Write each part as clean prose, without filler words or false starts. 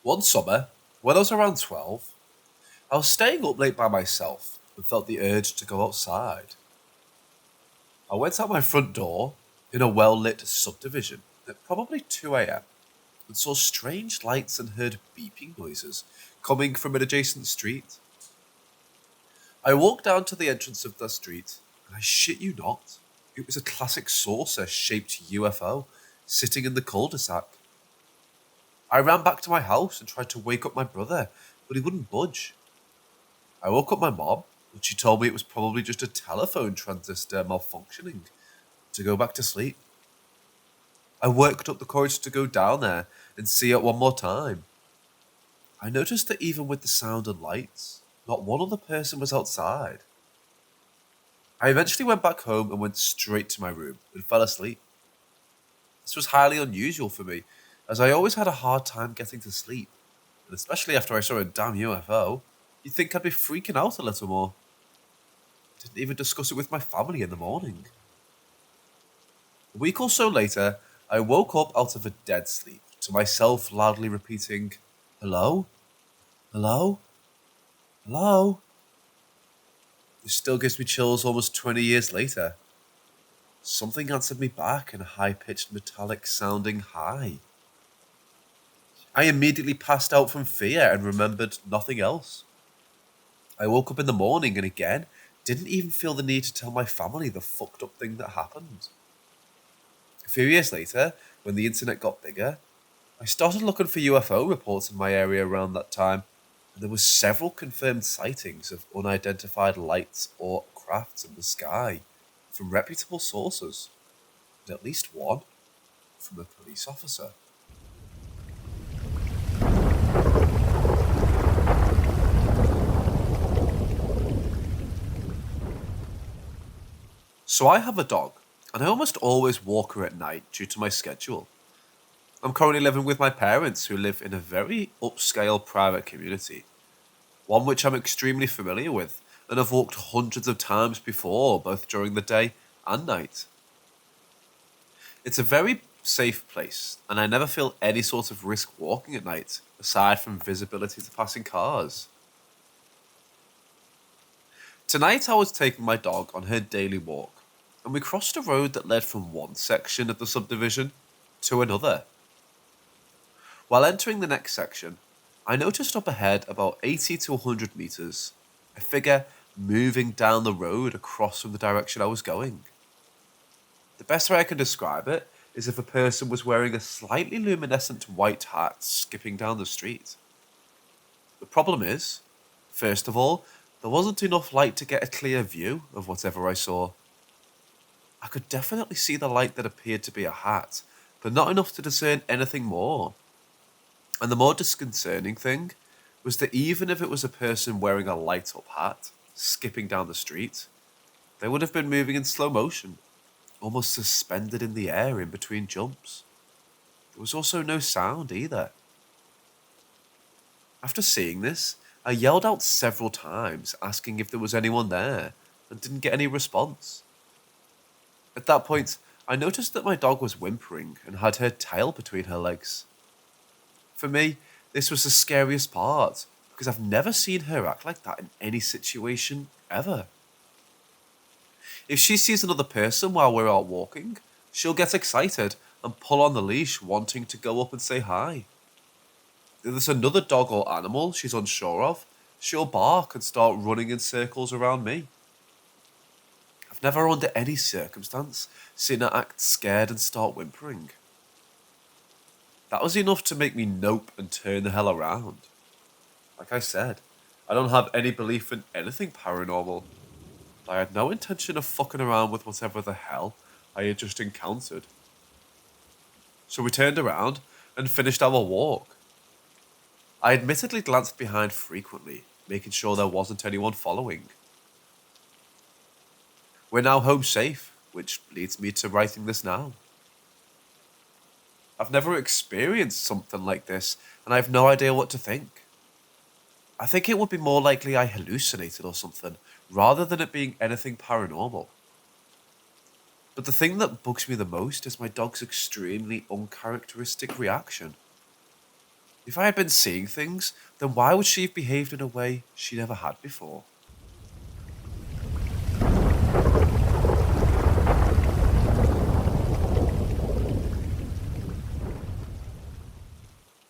One summer, when I was around 12, I was staying up late by myself and felt the urge to go outside. I went out my front door in a well lit subdivision at probably 2 a.m. and saw strange lights and heard beeping noises coming from an adjacent street. I walked down to the entrance of the street, and I shit you not, it was a classic saucer shaped UFO sitting in the cul de sac. I ran back to my house and tried to wake up my brother, but he wouldn't budge. I woke up my mom, but she told me it was probably just a telephone transistor malfunctioning to go back to sleep. I worked up the courage to go down there and see it one more time. I noticed that even with the sound and lights, not one other person was outside. I eventually went back home and went straight to my room and fell asleep. This was highly unusual for me, as I always had a hard time getting to sleep, and especially after I saw a damn UFO, you'd think I'd be freaking out a little more. Didn't even discuss it with my family in the morning. A week or so later, I woke up out of a dead sleep to myself loudly repeating, "Hello? Hello? Hello?" This still gives me chills almost 20 years later. Something answered me back in a high-pitched metallic sounding hi. I immediately passed out from fear and remembered nothing else. I woke up in the morning and again didn't even feel the need to tell my family the fucked up thing that happened. A few years later, when the internet got bigger, I started looking for UFO reports in my area around that time, and there were several confirmed sightings of unidentified lights or crafts in the sky from reputable sources, and at least one from a police officer. So I have a dog, and I almost always walk her at night due to my schedule. I'm currently living with my parents who live in a very upscale private community, one which I'm extremely familiar with and have walked hundreds of times before, both during the day and night. It's a very safe place, and I never feel any sort of risk walking at night, aside from visibility to passing cars. Tonight I was taking my dog on her daily walk, and we crossed a road that led from one section of the subdivision to another. While entering the next section, I noticed up ahead, about 80 to 100 meters, a figure moving down the road across from the direction I was going. The best way I can describe it is if a person was wearing a slightly luminescent white hat skipping down the street. The problem is, first of all, there wasn't enough light to get a clear view of whatever I saw. I could definitely see the light that appeared to be a hat, but not enough to discern anything more. And the more disconcerting thing was that even if it was a person wearing a light up hat, skipping down the street, they would have been moving in slow motion, almost suspended in the air in between jumps. There was also no sound either. After seeing this, I yelled out several times asking if there was anyone there, and didn't get any response. At that point, I noticed that my dog was whimpering and had her tail between her legs. For me, this was the scariest part, because I've never seen her act like that in any situation ever. If she sees another person while we're out walking, she'll get excited and pull on the leash, wanting to go up and say hi. If there's another dog or animal she's unsure of, she'll bark and start running in circles around me. I've never, under any circumstance, seen her act scared and start whimpering. That was enough to make me nope and turn the hell around. Like I said, I don't have any belief in anything paranormal. I had no intention of fucking around with whatever the hell I had just encountered. So we turned around and finished our walk. I admittedly glanced behind frequently, making sure there wasn't anyone following. We're now home safe, which leads me to writing this now. I've never experienced something like this, and I have no idea what to think. I think it would be more likely I hallucinated or something, rather than it being anything paranormal. But the thing that bugs me the most is my dog's extremely uncharacteristic reaction. If I had been seeing things, then why would she have behaved in a way she never had before?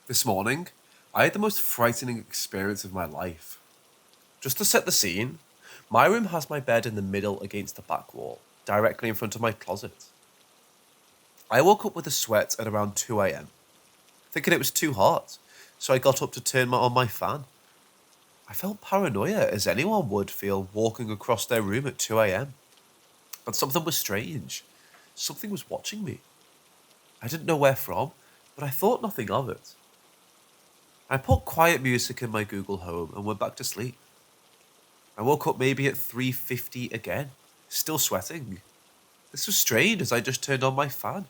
This morning, I had the most frightening experience of my life. Just to set the scene, my room has my bed in the middle against the back wall, directly in front of my closet. I woke up with a sweat at around 2 a.m., thinking it was too hot, so I got up to turn on my fan. I felt paranoia, as anyone would feel walking across their room at 2 a.m. But something was strange. Something was watching me. I didn't know where from, but I thought nothing of it. I put quiet music in my Google Home and went back to sleep. I woke up maybe at 3:50 again, still sweating. This was strange as I just turned on my fan.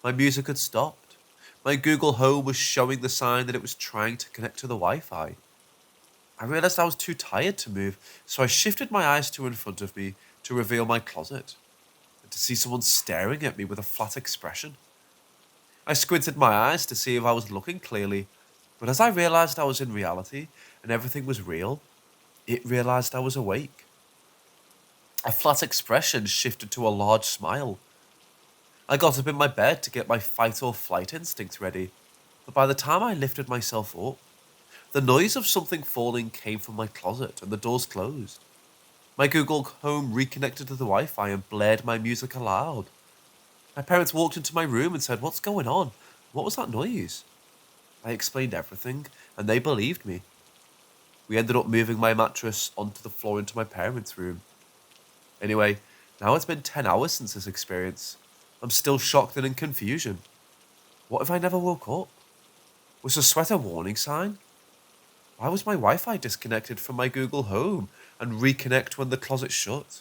My music had stopped. My Google Home was showing the sign that it was trying to connect to the Wi-Fi. I realized I was too tired to move, so I shifted my eyes to in front of me to reveal my closet and to see someone staring at me with a flat expression. I squinted my eyes to see if I was looking clearly, but as I realized I was in reality and everything was real, it realized I was awake. A flat expression shifted to a large smile. I got up in my bed to get my fight or flight instinct ready, but by the time I lifted myself up, the noise of something falling came from my closet and the doors closed. My Google Home reconnected to the Wi-Fi and blared my music aloud. My parents walked into my room and said, "What's going on? What was that noise?" I explained everything, and they believed me. We ended up moving my mattress onto the floor into my parents' room. Anyway, now it's been 10 hours since this experience. I'm still shocked and in confusion. What if I never woke up? Was the sweat a warning sign? Why was my Wi-Fi disconnected from my Google Home and reconnect when the closet shut?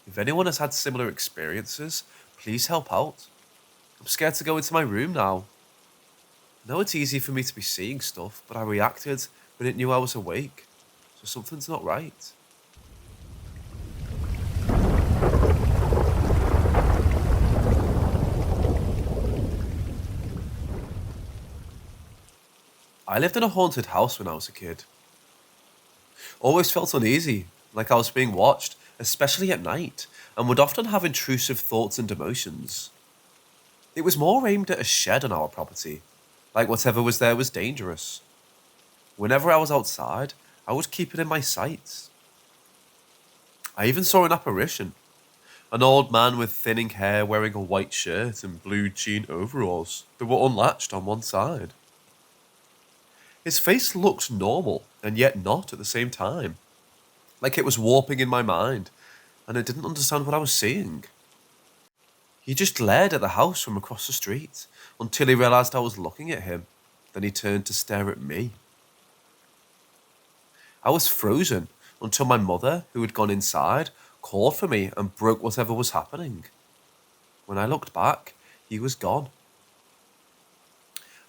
If anyone has had similar experiences, please help out. I'm scared to go into my room now. I know it's easy for me to be seeing stuff, but I reacted when it knew I was awake, so something's not right. I lived in a haunted house when I was a kid. Always felt uneasy, like I was being watched, especially at night, and would often have intrusive thoughts and emotions. It was more aimed at a shed on our property, like whatever was there was dangerous. Whenever I was outside, I would keep it in my sights. I even saw an apparition, an old man with thinning hair wearing a white shirt and blue jean overalls that were unlatched on one side. His face looked normal, and yet not at the same time. Like it was warping in my mind, and I didn't understand what I was seeing. He just glared at the house from across the street, until he realised I was looking at him. Then he turned to stare at me. I was frozen, until my mother, who had gone inside, called for me and broke whatever was happening. When I looked back, he was gone.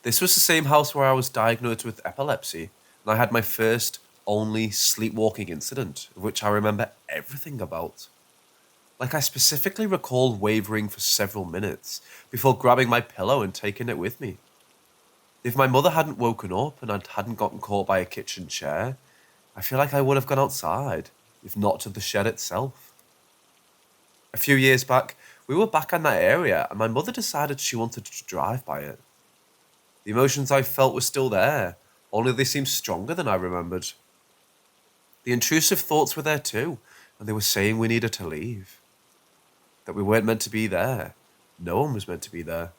This was the same house where I was diagnosed with epilepsy, and I had my first, only sleepwalking incident, of which I remember everything about. Like I specifically recall wavering for several minutes before grabbing my pillow and taking it with me. If my mother hadn't woken up and I hadn't gotten caught by a kitchen chair, I feel like I would have gone outside, if not to the shed itself. A few years back, we were back in that area and my mother decided she wanted to drive by it. The emotions I felt were still there, only they seemed stronger than I remembered. The intrusive thoughts were there too, and they were saying we needed to leave. That we weren't meant to be there. No one was meant to be there.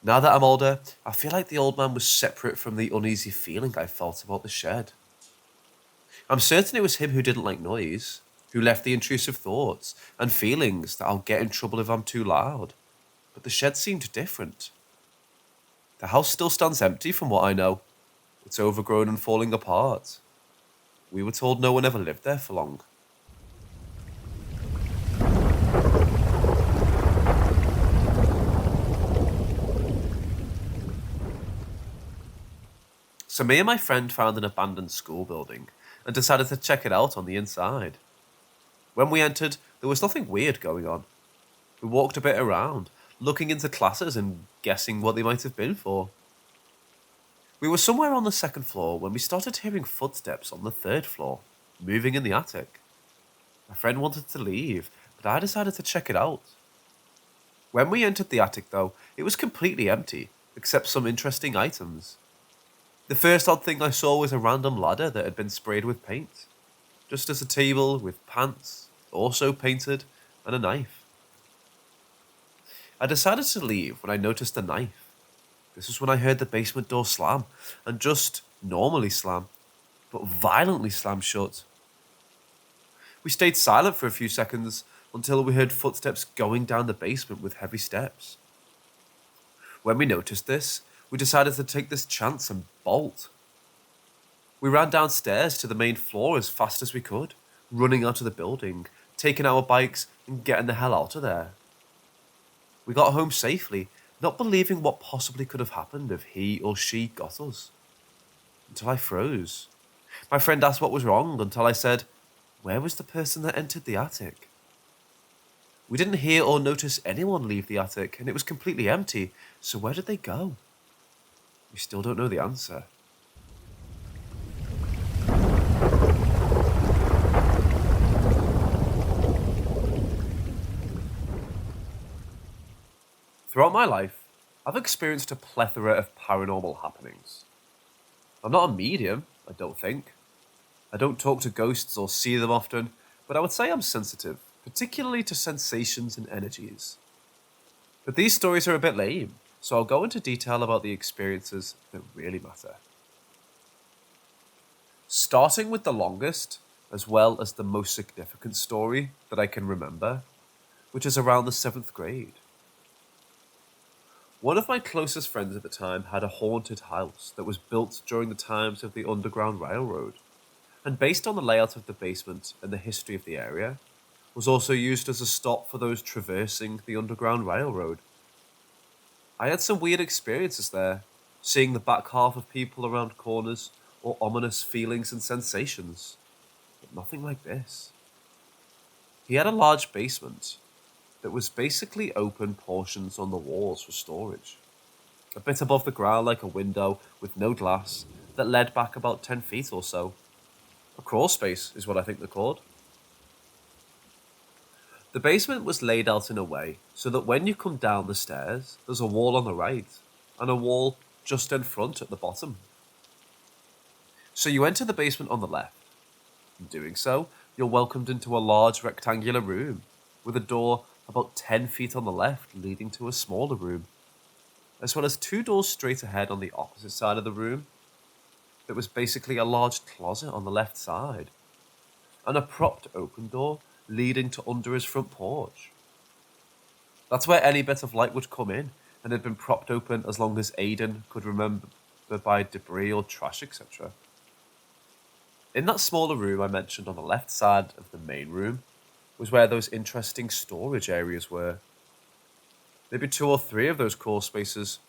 Now that I'm older, I feel like the old man was separate from the uneasy feeling I felt about the shed. I'm certain it was him who didn't like noise, who left the intrusive thoughts and feelings that I'll get in trouble if I'm too loud. But the shed seemed different. The house still stands empty from what I know. It's overgrown and falling apart. We were told no one ever lived there for long. So me and my friend found an abandoned school building and decided to check it out on the inside. When we entered, there was nothing weird going on. We walked a bit around, looking into classes and guessing what they might have been for. We were somewhere on the second floor when we started hearing footsteps on the third floor, moving in the attic. My friend wanted to leave, but I decided to check it out. When we entered the attic, though, it was completely empty, except some interesting items. The first odd thing I saw was a random ladder that had been sprayed with paint, just as a table with pants, also painted, and a knife. I decided to leave when I noticed the knife. This was when I heard the basement door slam, and just normally slam, but violently slam shut. We stayed silent for a few seconds until we heard footsteps going down the basement with heavy steps. When we noticed this, we decided to take this chance and bolt. We ran downstairs to the main floor as fast as we could, running out of the building, taking our bikes and getting the hell out of there. We got home safely, not believing what possibly could have happened if he or she got us. Until I froze. My friend asked what was wrong until I said, "Where was the person that entered the attic?" We didn't hear or notice anyone leave the attic, and it was completely empty, so where did they go? We still don't know the answer. Throughout my life, I've experienced a plethora of paranormal happenings. I'm not a medium, I don't think. I don't talk to ghosts or see them often, but I would say I'm sensitive, particularly to sensations and energies. But these stories are a bit lame, so I'll go into detail about the experiences that really matter. Starting with the longest, as well as the most significant story that I can remember, which is around the 7th grade. One of my closest friends at the time had a haunted house that was built during the times of the Underground Railroad, and based on the layout of the basement and the history of the area, was also used as a stop for those traversing the Underground Railroad. I had some weird experiences there, seeing the back half of people around corners or ominous feelings and sensations, but nothing like this. He had a large basement that was basically open portions on the walls for storage. A bit above the ground like a window with no glass that led back about 10 feet or so. A crawl space is what I think they're called. The basement was laid out in a way so that when you come down the stairs, there's a wall on the right and a wall just in front at the bottom. So you enter the basement on the left. In doing so, you're welcomed into a large rectangular room with a door about 10 feet on the left leading to a smaller room, as well as 2 doors straight ahead on the opposite side of the room. There was basically a large closet on the left side, and a propped open door leading to under his front porch. That's where any bit of light would come in, and had been propped open as long as Aidan could remember by debris or trash, etc. In that smaller room I mentioned on the left side of the main room was where those interesting storage areas were. Maybe 2 or 3 of those core spaces,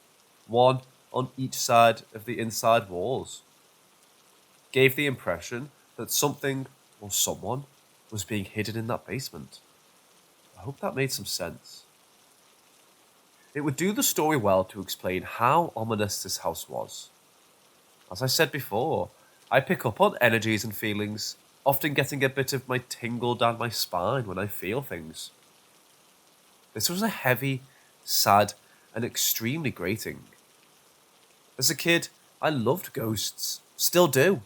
one on each side of the inside walls. Gave the impression that something or someone was being hidden in that basement. I hope that made some sense. It would do the story well to explain how ominous this house was. As I said before, I pick up on energies and feelings, often getting a bit of my tingle down my spine when I feel things. This was a heavy, sad, and extremely grating. As a kid, I loved ghosts, still do,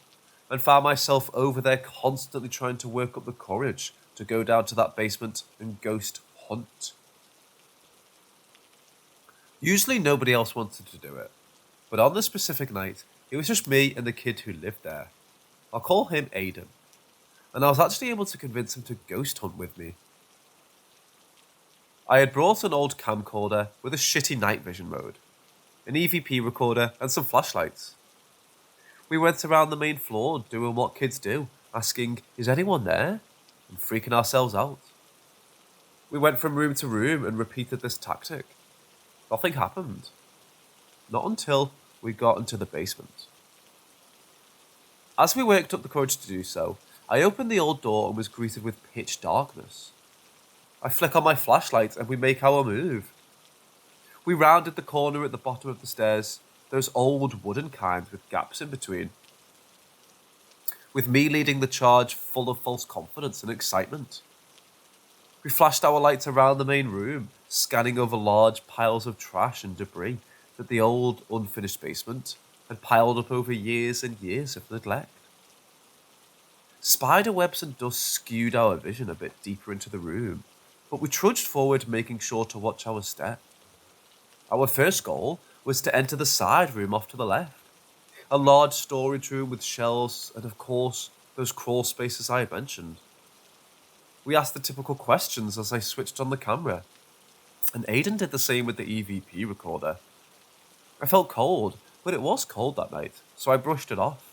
and found myself over there constantly trying to work up the courage to go down to that basement and ghost hunt. Usually nobody else wanted to do it, but on this specific night, it was just me and the kid who lived there. I'll call him Aidan, and I was actually able to convince him to ghost hunt with me. I had brought an old camcorder with a shitty night vision mode, an EVP recorder, and some flashlights. We went around the main floor doing what kids do, asking, "Is anyone there?" and freaking ourselves out. We went from room to room and repeated this tactic. Nothing happened. Not until we got into the basement. As we worked up the courage to do so, I opened the old door and was greeted with pitch darkness. I flick on my flashlight and we make our move. We rounded the corner at the bottom of the stairs, those old wooden kinds with gaps in between, with me leading the charge full of false confidence and excitement. We flashed our lights around the main room, scanning over large piles of trash and debris that the old, unfinished basement had piled up over years and years of neglect. Spider webs and dust skewed our vision a bit deeper into the room, but we trudged forward, making sure to watch our step. Our first goal was to enter the side room off to the left, a large storage room with shelves and, of course, those crawl spaces I had mentioned. We asked the typical questions as I switched on the camera, and Aidan did the same with the EVP recorder. I felt cold, but it was cold that night, so I brushed it off.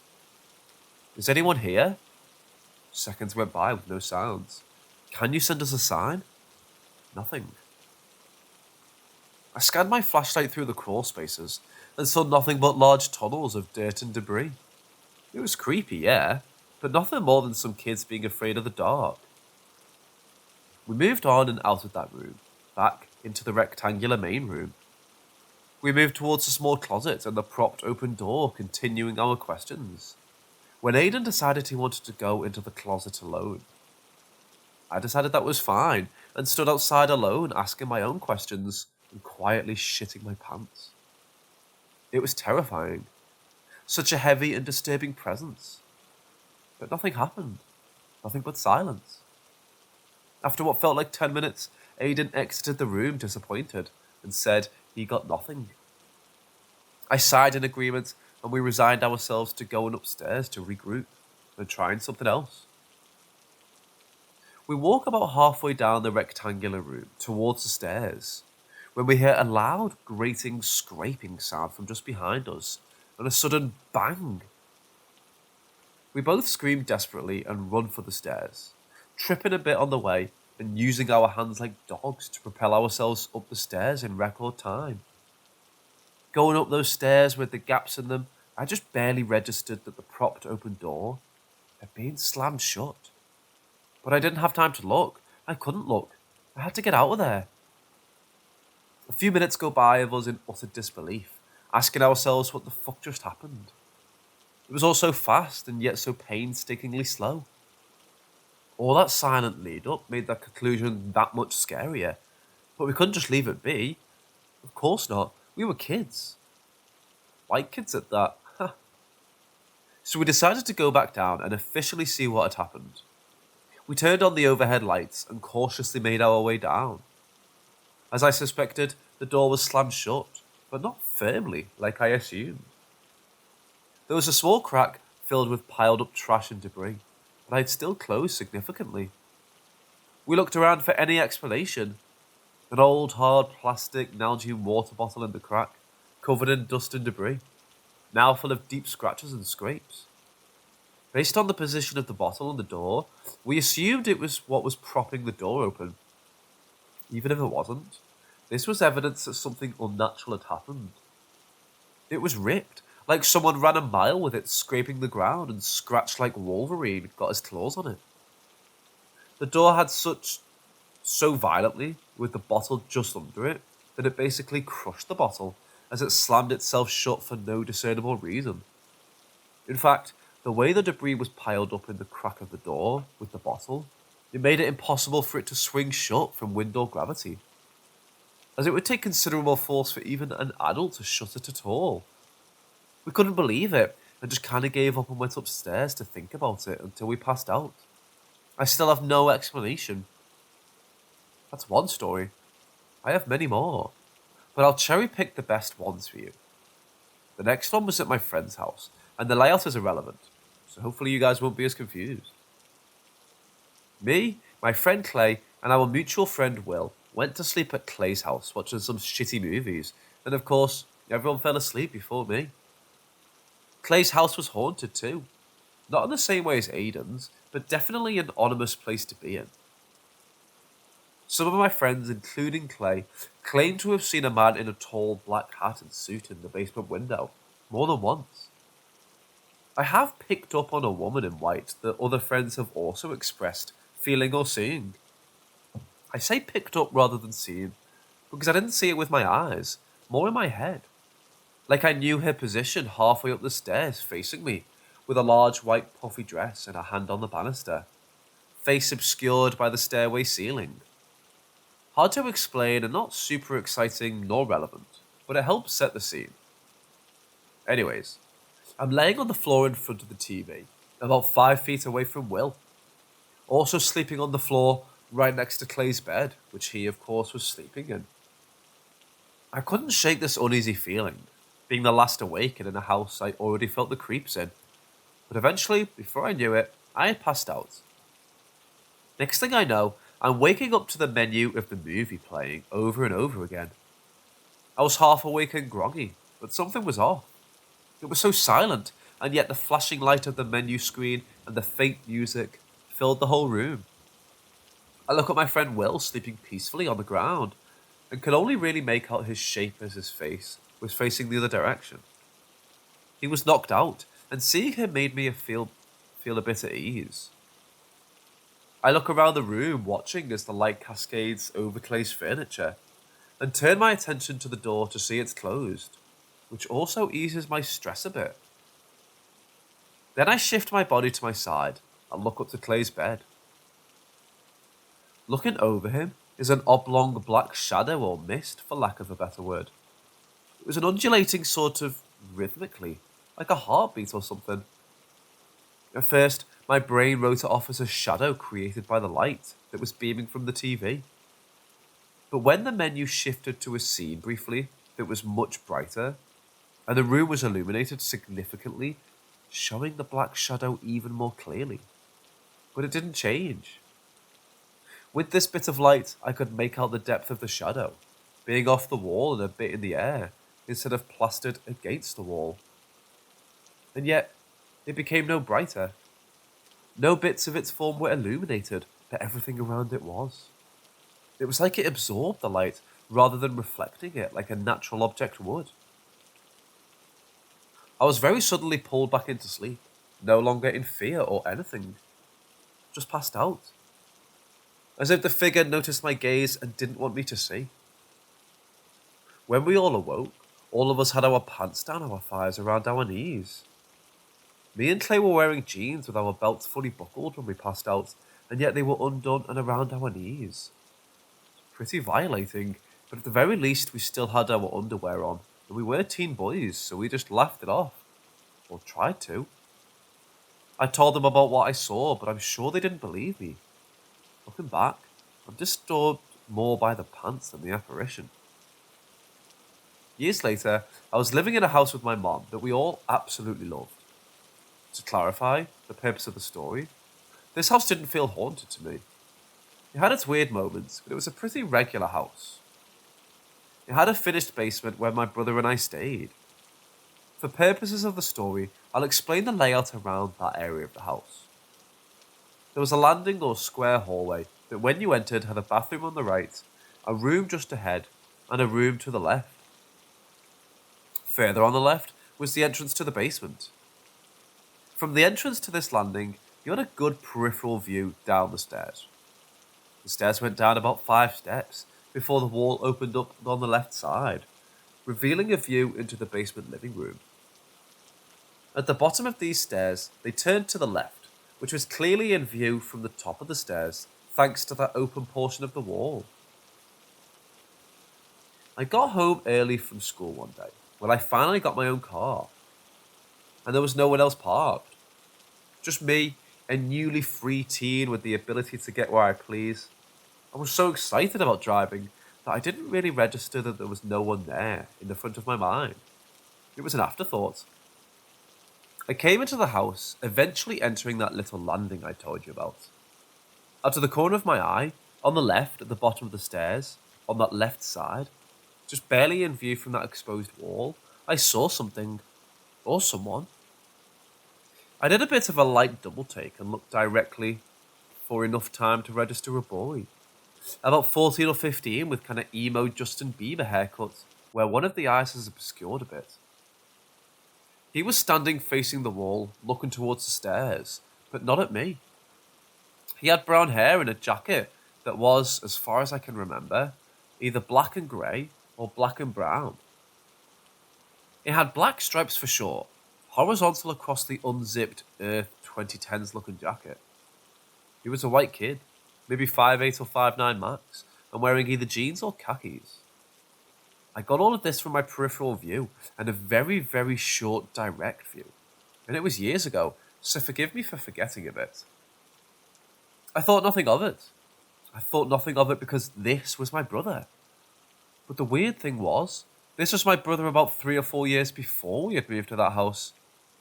Is anyone here? Seconds went by with no sounds. Can you send us a sign? Nothing. I scanned my flashlight through the crawl spaces and saw nothing but large tunnels of dirt and debris. It was creepy, yeah, but nothing more than some kids being afraid of the dark. We moved on and out of that room, back into the rectangular main room. We moved towards a small closet and the propped open door, continuing our questions, when Aidan decided he wanted to go into the closet alone. I decided that was fine and stood outside alone, asking my own questions and quietly shitting my pants. It was terrifying. Such a heavy and disturbing presence. But nothing happened. Nothing but silence. After what felt like 10 minutes, Aidan exited the room disappointed and said he got nothing. I sighed in agreement and we resigned ourselves to going upstairs to regroup and trying something else. We walk about halfway down the rectangular room towards the stairs when we hear a loud, grating, scraping sound from just behind us and a sudden bang. We both scream desperately and run for the stairs, tripping a bit on the way and using our hands like dogs to propel ourselves up the stairs in record time. Going up those stairs with the gaps in them, I just barely registered that the propped open door had been slammed shut. But I didn't have time to look. I couldn't look. I had to get out of there. A few minutes go by of us in utter disbelief, asking ourselves what the fuck just happened. It was all so fast and yet so painstakingly slow. All that silent lead up made that conclusion that much scarier, but we couldn't just leave it be. Of course not. We were kids. White kids at that. So we decided to go back down and officially see what had happened. We turned on the overhead lights and cautiously made our way down. As I suspected, the door was slammed shut, but not firmly like I assumed. There was a small crack filled with piled up trash and debris, but I'd still closed significantly. We looked around for any explanation. An old, hard plastic Nalgene water bottle in the crack, covered in dust and debris, now full of deep scratches and scrapes. Based on the position of the bottle and the door, we assumed it was what was propping the door open. Even if it wasn't, this was evidence that something unnatural had happened. It was ripped, like someone ran a mile with it, scraping the ground and scratched like Wolverine got his claws on it. The door had so violently, with the bottle just under it, that it basically crushed the bottle as it slammed itself shut for no discernible reason. In fact, the way the debris was piled up in the crack of the door with the bottle, it made it impossible for it to swing shut from wind or gravity, as it would take considerable force for even an adult to shut it at all. We couldn't believe it, and just kinda gave up and went upstairs to think about it until we passed out. I still have no explanation. That's one story. I have many more, but I'll cherry pick the best ones for you. The next one was at my friend's house, and the layout is irrelevant, so hopefully you guys won't be as confused. Me, my friend Clay, and our mutual friend Will went to sleep at Clay's house watching some shitty movies, and of course, everyone fell asleep before me. Clay's house was haunted too. Not in the same way as Aidan's, but definitely an ominous place to be in. Some of my friends, including Clay, claimed to have seen a man in a tall black hat and suit in the basement window, more than once. I have picked up on a woman in white that other friends have also expressed feeling or seeing. I say picked up rather than seen, because I didn't see it with my eyes, more in my head. Like I knew her position halfway up the stairs facing me, with a large white puffy dress and a hand on the banister, face obscured by the stairway ceiling. Hard to explain and not super exciting nor relevant, but it helps set the scene. Anyways, I'm laying on the floor in front of the TV, about 5 feet away from Will, also sleeping on the floor right next to Clay's bed, which he, of course, was sleeping in. I couldn't shake this uneasy feeling, being the last awakened in a house I already felt the creeps in, but eventually, before I knew it, I had passed out. Next thing I know, I'm waking up to the menu of the movie playing over and over again. I was half awake and groggy, but something was off. It was so silent, and yet the flashing light of the menu screen and the faint music filled the whole room. I look at my friend Will sleeping peacefully on the ground, and could only really make out his shape as his face was facing the other direction. He was knocked out, and seeing him made me feel a bit at ease. I look around the room, watching as the light cascades over Clay's furniture, and turn my attention to the door to see it's closed, which also eases my stress a bit. Then I shift my body to my side and look up to Clay's bed. Looking over him is an oblong black shadow or mist, for lack of a better word. It was an undulating sort of rhythmically, like a heartbeat or something. At first, my brain wrote it off as a shadow created by the light that was beaming from the TV. But when the menu shifted to a scene briefly that was much brighter, and the room was illuminated significantly, showing the black shadow even more clearly. But it didn't change. With this bit of light, I could make out the depth of the shadow, being off the wall and a bit in the air, instead of plastered against the wall. And yet, it became no brighter. No bits of its form were illuminated, but everything around it was. It was like it absorbed the light, rather than reflecting it like a natural object would. I was very suddenly pulled back into sleep, no longer in fear or anything, just passed out. As if the figure noticed my gaze and didn't want me to see. When we all awoke, all of us had our pants down our thighs around our knees. Me and Clay were wearing jeans with our belts fully buckled when we passed out, and yet they were undone and around our knees. Pretty violating, but at the very least we still had our underwear on, and we were teen boys, so we just laughed it off. Or tried to. I told them about what I saw, but I'm sure they didn't believe me. Looking back, I'm disturbed more by the pants than the apparition. Years later, I was living in a house with my mom that we all absolutely loved. To clarify the purpose of the story, this house didn't feel haunted to me. It had its weird moments, but it was a pretty regular house. It had a finished basement where my brother and I stayed. For purposes of the story, I'll explain the layout around that area of the house. There was a landing or square hallway that when you entered had a bathroom on the right, a room just ahead, and a room to the left. Further on the left was the entrance to the basement. From the entrance to this landing, you had a good peripheral view down the stairs. The stairs went down about 5 steps before the wall opened up on the left side, revealing a view into the basement living room. At the bottom of these stairs, they turned to the left, which was clearly in view from the top of the stairs, thanks to that open portion of the wall. I got home early from school one day, when I finally got my own car, and there was no one else parked. Just me, a newly free teen with the ability to get where I please. I was so excited about driving that I didn't really register that there was no one there in the front of my mind. It was an afterthought. I came into the house, eventually entering that little landing I told you about. Out of the corner of my eye, on the left at the bottom of the stairs, on that left side, just barely in view from that exposed wall, I saw something, or someone. I did a bit of a light double take and looked directly for enough time to register a boy. About 14 or 15 with kind of emo Justin Bieber haircut, where one of the eyes is obscured a bit. He was standing facing the wall, looking towards the stairs, but not at me. He had brown hair and a jacket that was, as far as I can remember, either black and grey or black and brown. It had black stripes for short, horizontal across the unzipped Earth 2010s looking jacket. He was a white kid, maybe 5'8" or 5'9" max, and wearing either jeans or khakis. I got all of this from my peripheral view and a very, very short direct view. And it was years ago, so forgive me for forgetting a bit. I thought nothing of it. I thought nothing of it because this was my brother. But the weird thing was, this was my brother about 3 or 4 years before we had moved to that house.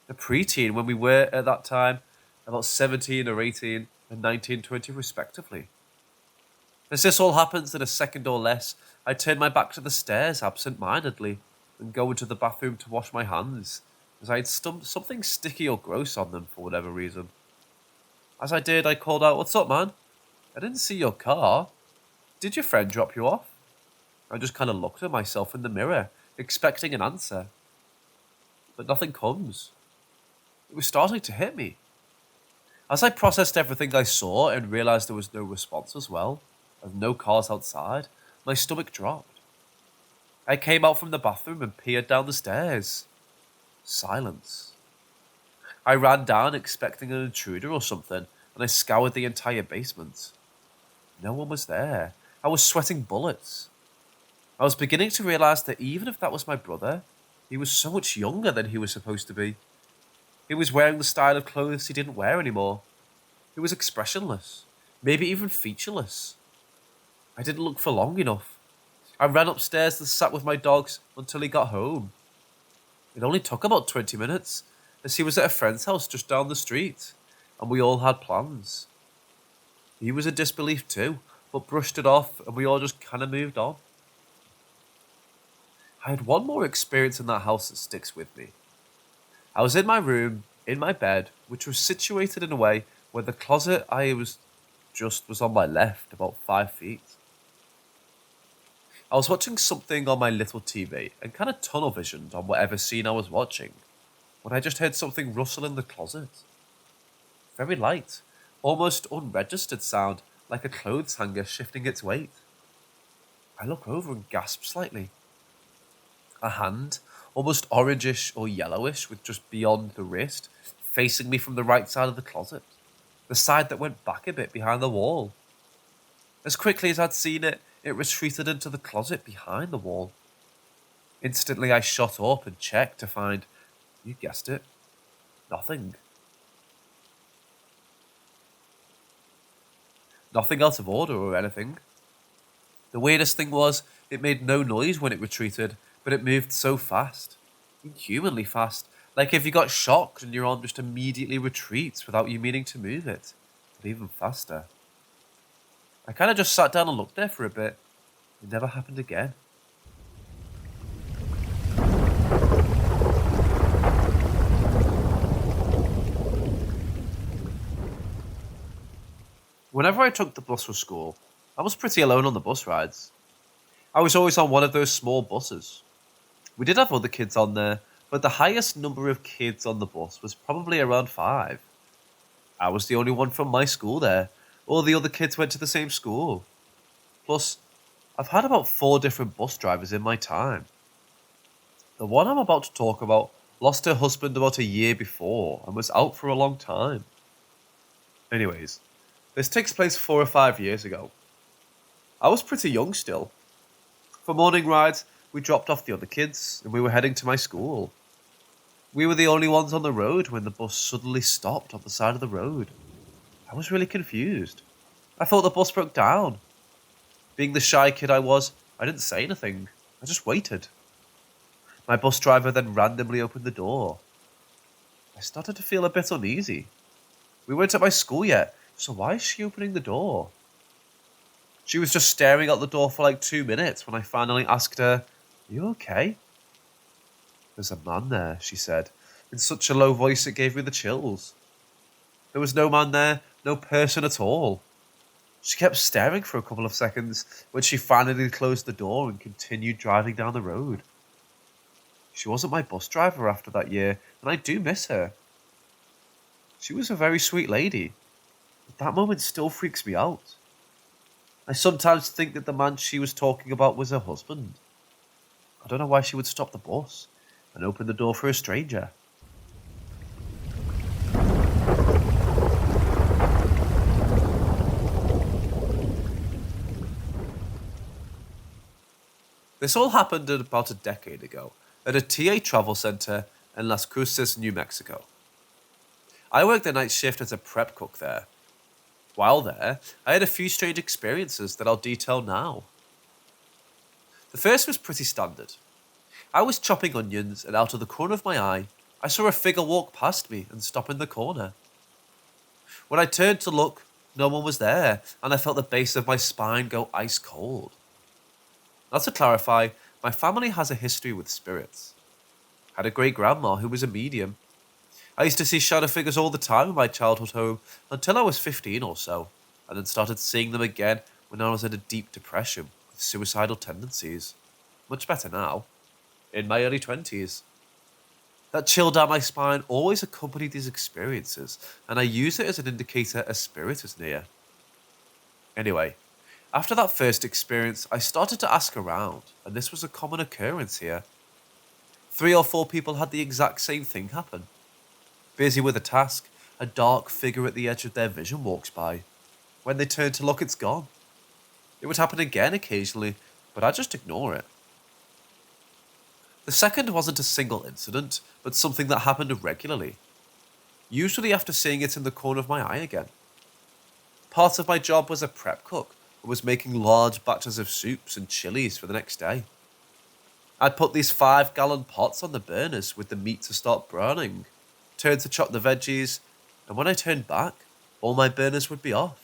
A preteen when we were, at that time, about 17 or 18 and 19, 20 respectively. As this all happens in a second or less, I turn my back to the stairs absent-mindedly and go into the bathroom to wash my hands, as I had something sticky or gross on them for whatever reason. As I did, I called out, "What's up, man? I didn't see your car. Did your friend drop you off?" I just kind of looked at myself in the mirror, expecting an answer. But nothing comes. It was starting to hit me. As I processed everything I saw and realized there was no response as well, and no cars outside, my stomach dropped. I came out from the bathroom and peered down the stairs. Silence. I ran down expecting an intruder or something, and I scoured the entire basement. No one was there. I was sweating bullets. I was beginning to realize that even if that was my brother, he was so much younger than he was supposed to be. He was wearing the style of clothes he didn't wear anymore. He was expressionless, maybe even featureless. I didn't look for long enough. I ran upstairs and sat with my dogs until he got home. It only took about 20 minutes, as he was at a friend's house just down the street, and we all had plans. He was in disbelief too, but brushed it off, and we all just kind of moved on. I had one more experience in that house that sticks with me. I was in my room, in my bed, which was situated in a way where the closet was on my left, about 5 feet. I was watching something on my little TV and kind of tunnel visioned on whatever scene I was watching, when I just heard something rustle in the closet. Very light, almost unregistered sound, like a clothes hanger shifting its weight. I look over and gasp slightly. A hand, almost orangish or yellowish with just beyond the wrist, facing me from the right side of the closet, the side that went back a bit behind the wall. As quickly as I'd seen it, it retreated into the closet behind the wall. Instantly I shot up and checked to find, you guessed it, nothing. Nothing out of order or anything. The weirdest thing was, it made no noise when it retreated, but it moved so fast. Inhumanly fast. Like if you got shocked and your arm just immediately retreats without you meaning to move it. But even faster. I kind of just sat down and looked there for a bit. It never happened again. Whenever I took the bus for school, I was pretty alone on the bus rides. I was always on one of those small buses. We did have other kids on there, but the highest number of kids on the bus was probably around 5. I was the only one from my school there. All the other kids went to the same school. Plus, I've had about 4 different bus drivers in my time. The one I'm about to talk about lost her husband about a year before and was out for a long time. Anyways, this takes place 4 or 5 years ago. I was pretty young still. For morning rides, we dropped off the other kids and we were heading to my school. We were the only ones on the road when the bus suddenly stopped on the side of the road. I was really confused. I thought the bus broke down. Being the shy kid I was, I didn't say anything. I just waited. My bus driver then randomly opened the door. I started to feel a bit uneasy. We weren't at my school yet, so why is she opening the door? She was just staring out the door for like 2 minutes when I finally asked her, "Are you okay?" "There's a man there," she said, in such a low voice it gave me the chills. There was no man there, no person at all. She kept staring for a couple of seconds when she finally closed the door and continued driving down the road. She wasn't my bus driver after that year, and I do miss her. She was a very sweet lady, but that moment still freaks me out. I sometimes think that the man she was talking about was her husband. I don't know why she would stop the bus, and opened the door for a stranger. This all happened about a decade ago at a TA travel center in Las Cruces, New Mexico. I worked the night shift as a prep cook there. While there, I had a few strange experiences that I'll detail now. The first was pretty standard. I was chopping onions, and out of the corner of my eye, I saw a figure walk past me and stop in the corner. When I turned to look, no one was there, and I felt the base of my spine go ice cold. Now to clarify, my family has a history with spirits. I had a great grandma who was a medium. I used to see shadow figures all the time in my childhood home until I was 15 or so, and then started seeing them again when I was in a deep depression with suicidal tendencies. Much better now, in my early 20s. That chill down my spine always accompanied these experiences, and I use it as an indicator a spirit is near. Anyway, after that first experience, I started to ask around, and this was a common occurrence here. 3 or 4 people had the exact same thing happen. Busy with a task, a dark figure at the edge of their vision walks by. When they turn to look, it's gone. It would happen again occasionally, but I just ignore it. The second wasn't a single incident, but something that happened regularly. Usually after seeing it in the corner of my eye again. Part of my job was a prep cook, and was making large batches of soups and chilies for the next day. I'd put these 5-gallon pots on the burners with the meat to start browning, turn to chop the veggies, and when I turned back, all my burners would be off.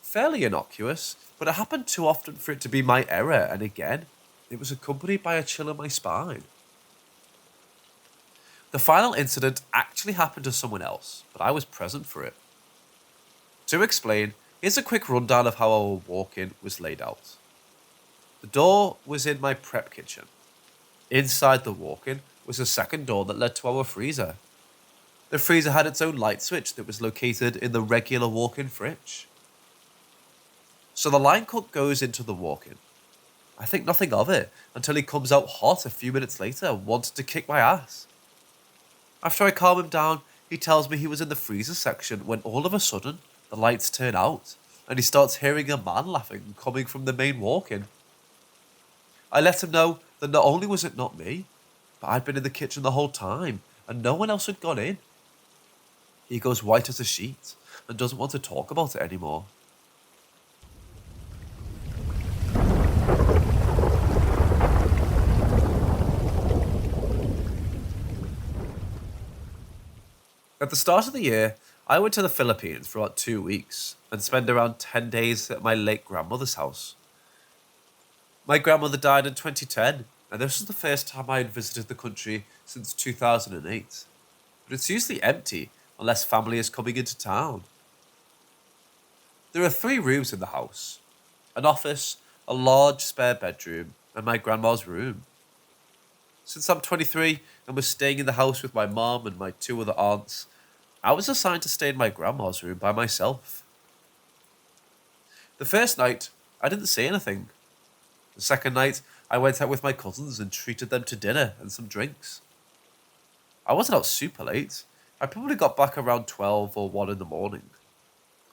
Fairly innocuous, but it happened too often for it to be my error, and again, it was accompanied by a chill in my spine. The final incident actually happened to someone else, but I was present for it. To explain, here's a quick rundown of how our walk-in was laid out. The door was in my prep kitchen. Inside the walk-in was a second door that led to our freezer. The freezer had its own light switch that was located in the regular walk-in fridge. So the line cook goes into the walk-in. I think nothing of it until he comes out hot a few minutes later, wanting to kick my ass. After I calm him down, he tells me he was in the freezer section when all of a sudden, the lights turn out, and he starts hearing a man laughing coming from the main walk-in. I let him know that not only was it not me, but I'd been in the kitchen the whole time, and no one else had gone in. He goes white as a sheet, and doesn't want to talk about it anymore. At the start of the year, I went to the Philippines for about 2 weeks and spent around 10 days at my late grandmother's house. My grandmother died in 2010, and this was the first time I had visited the country since 2008. But it's usually empty unless family is coming into town. There are 3 rooms in the house: an office, a large spare bedroom, and my grandma's room. Since I'm 23 and was staying in the house with my mom and my 2 other aunts, I was assigned to stay in my grandma's room by myself. The first night, I didn't say anything. The second night, I went out with my cousins and treated them to dinner and some drinks. I wasn't out super late. I probably got back around 12 or 1 in the morning.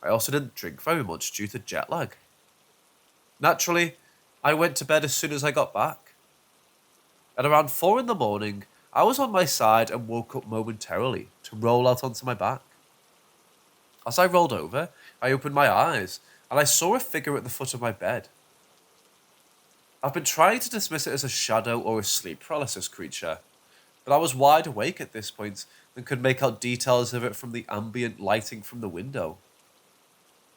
I also didn't drink very much due to jet lag. Naturally, I went to bed as soon as I got back. At around 4 in the morning, I was on my side and woke up momentarily to roll out onto my back. As I rolled over, I opened my eyes and I saw a figure at the foot of my bed. I've been trying to dismiss it as a shadow or a sleep paralysis creature, but I was wide awake at this point and could make out details of it from the ambient lighting from the window.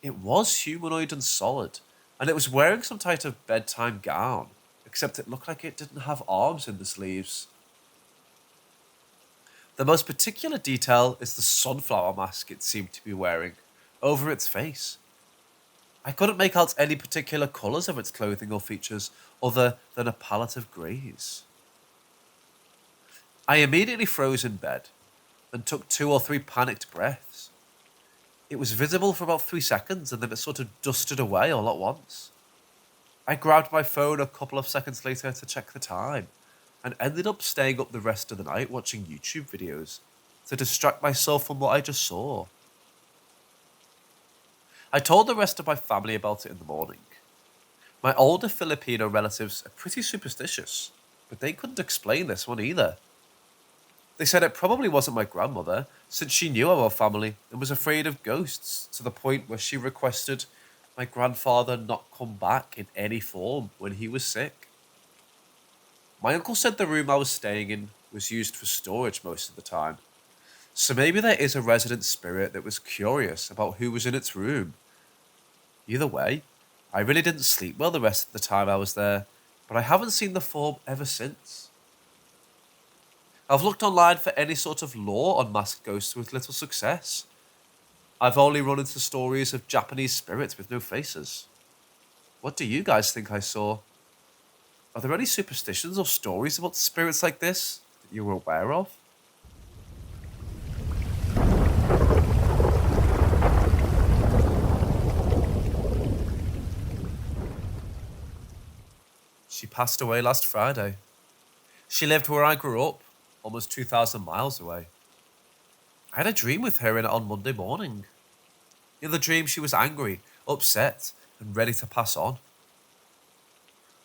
It was humanoid and solid, and it was wearing some type of bedtime gown, except it looked like it didn't have arms in the sleeves. The most particular detail is the sunflower mask it seemed to be wearing, over its face. I couldn't make out any particular colours of its clothing or features, other than a palette of greys. I immediately froze in bed, and took 2 or 3 panicked breaths. It was visible for about 3 seconds, and then it sort of dusted away all at once. I grabbed my phone a couple of seconds later to check the time, and ended up staying up the rest of the night watching YouTube videos to distract myself from what I just saw. I told the rest of my family about it in the morning. My older Filipino relatives are pretty superstitious, but they couldn't explain this one either. They said it probably wasn't my grandmother, since she knew our family and was afraid of ghosts to the point where she requested my grandfather not come back in any form when he was sick. My uncle said the room I was staying in was used for storage most of the time, so maybe there is a resident spirit that was curious about who was in its room. Either way, I really didn't sleep well the rest of the time I was there, but I haven't seen the form ever since. I've looked online for any sort of lore on masked ghosts with little success. I've only run into stories of Japanese spirits with no faces. What do you guys think I saw? Are there any superstitions or stories about spirits like this that you were aware of? She passed away last Friday. She lived where I grew up, almost 2,000 miles away. I had a dream with her in it on Monday morning. In the dream, she was angry, upset, and ready to pass on.